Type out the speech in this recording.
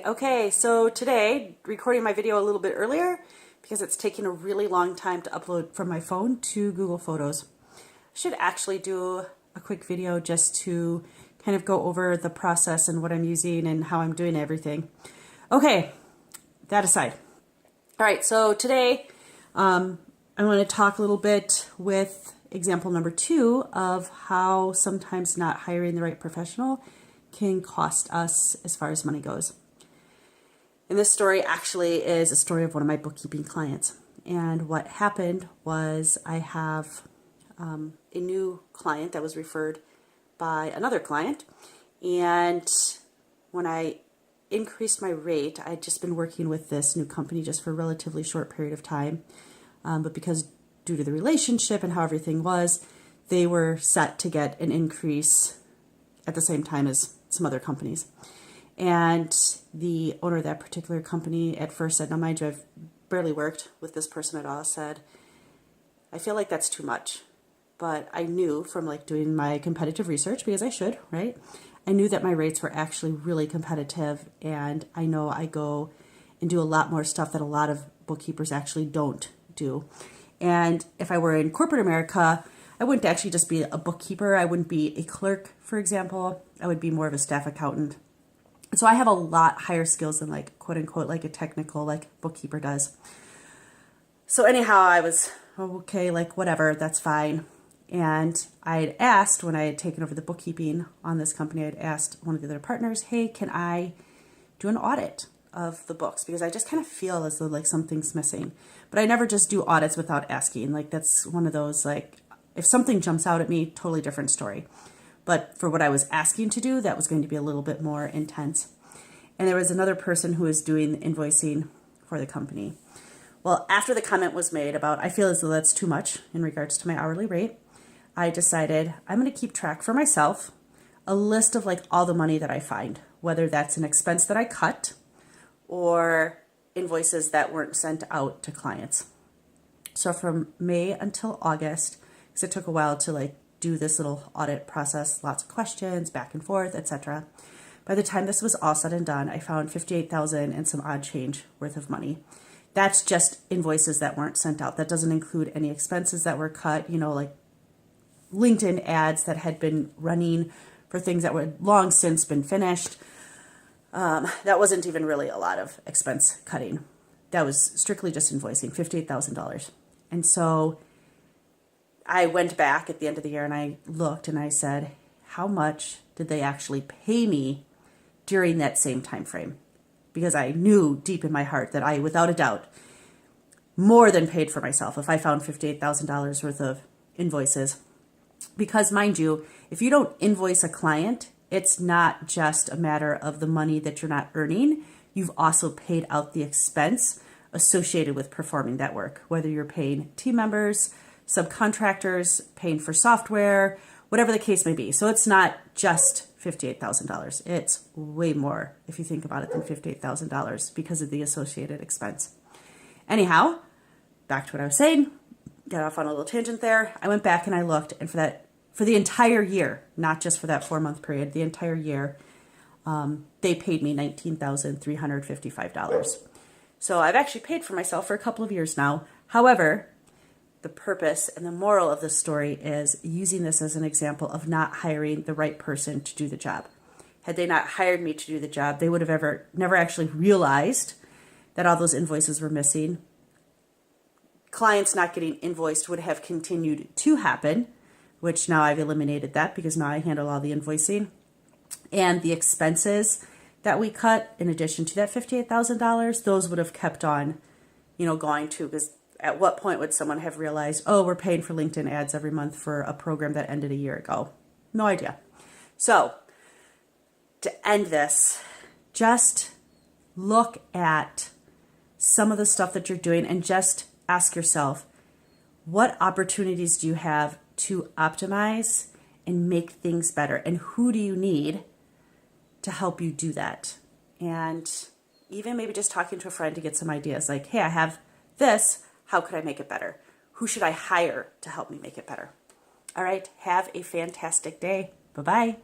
Okay, so today, recording my video a little bit earlier because it's taking a really long time to upload from my phone to Google Photos. I should actually do a quick video just to kind of go over the process and what I'm using and how I'm doing everything. Okay, that aside. All right, so today I want to talk a little bit with example number 2 of how sometimes not hiring the right professional can cost us as far as money goes. And this story actually is a story of one of my bookkeeping clients. And what happened was I have a new client that was referred by another client. And when I increased my rate, I'd just been working with this new company just for a relatively short period of time. But because due to the relationship and how everything was, they were set to get an increase at the same time as some other companies. And the owner of that particular company at first said, now mind you, I've barely worked with this person at all, said, I feel like that's too much. But I knew from like doing my competitive research, because I should, right? I knew that my rates were actually really competitive, and I know I go and do a lot more stuff that a lot of bookkeepers actually don't do. And if I were in corporate America, I wouldn't actually just be a bookkeeper. I wouldn't be a clerk, for example. I would be more of a staff accountant. So I have a lot higher skills than like quote unquote like a technical like bookkeeper does. So anyhow, I was okay, like whatever, that's fine. And I had asked when I had taken over the bookkeeping on this company, I had asked one of the other partners, hey, can I do an audit of the books? Because I just kind of feel as though like something's missing. But I never just do audits without asking. Like that's one of those like, if something jumps out at me, totally different story. But for what I was asking to do, that was going to be a little bit more intense. And there was another person who was doing the invoicing for the company. Well, after the comment was made about, I feel as though that's too much in regards to my hourly rate, I decided I'm going to keep track for myself, a list of like all the money that I find, whether that's an expense that I cut or invoices that weren't sent out to clients. So from May until August, because it took a while to like do this little audit process, lots of questions, back and forth, etc. By the time this was all said and done, I found $58,000 and some odd change worth of money. That's just invoices that weren't sent out. That doesn't include any expenses that were cut, you know, like LinkedIn ads that had been running for things that were long since been finished. That wasn't even really a lot of expense cutting. That was strictly just invoicing, $58,000. And so I went back at the end of the year and I looked and I said, how much did they actually pay me during that same time frame? Because I knew deep in my heart that I, without a doubt, more than paid for myself if I found $58,000 worth of invoices. Because mind you, if you don't invoice a client, it's not just a matter of the money that you're not earning. You've also paid out the expense associated with performing that work, whether you're paying team members, subcontractors, paying for software, whatever the case may be. So it's not just $58,000. It's way more if you think about it than $58,000 because of the associated expense. Anyhow, back to what I was saying, got off on a little tangent there. I went back and I looked, and for the entire year, not just for that 4-month period, the entire year, they paid me $19,355. So I've actually paid for myself for a couple of years now. However, the purpose and the moral of this story is using this as an example of not hiring the right person to do the job. Had they not hired me to do the job, they would have never actually realized that all those invoices were missing. Clients not getting invoiced would have continued to happen, which now I've eliminated that because now I handle all the invoicing. And the expenses that we cut, in addition to that $58,000, those would have kept on, going to, because at what point would someone have realized, oh, we're paying for LinkedIn ads every month for a program that ended a year ago? No idea. So to end this, just look at some of the stuff that you're doing and just ask yourself, what opportunities do you have to optimize and make things better? And who do you need to help you do that? And even maybe just talking to a friend to get some ideas like, hey, I have this. How could I make it better? Who should I hire to help me make it better? All right. Have a fantastic day. Bye-bye.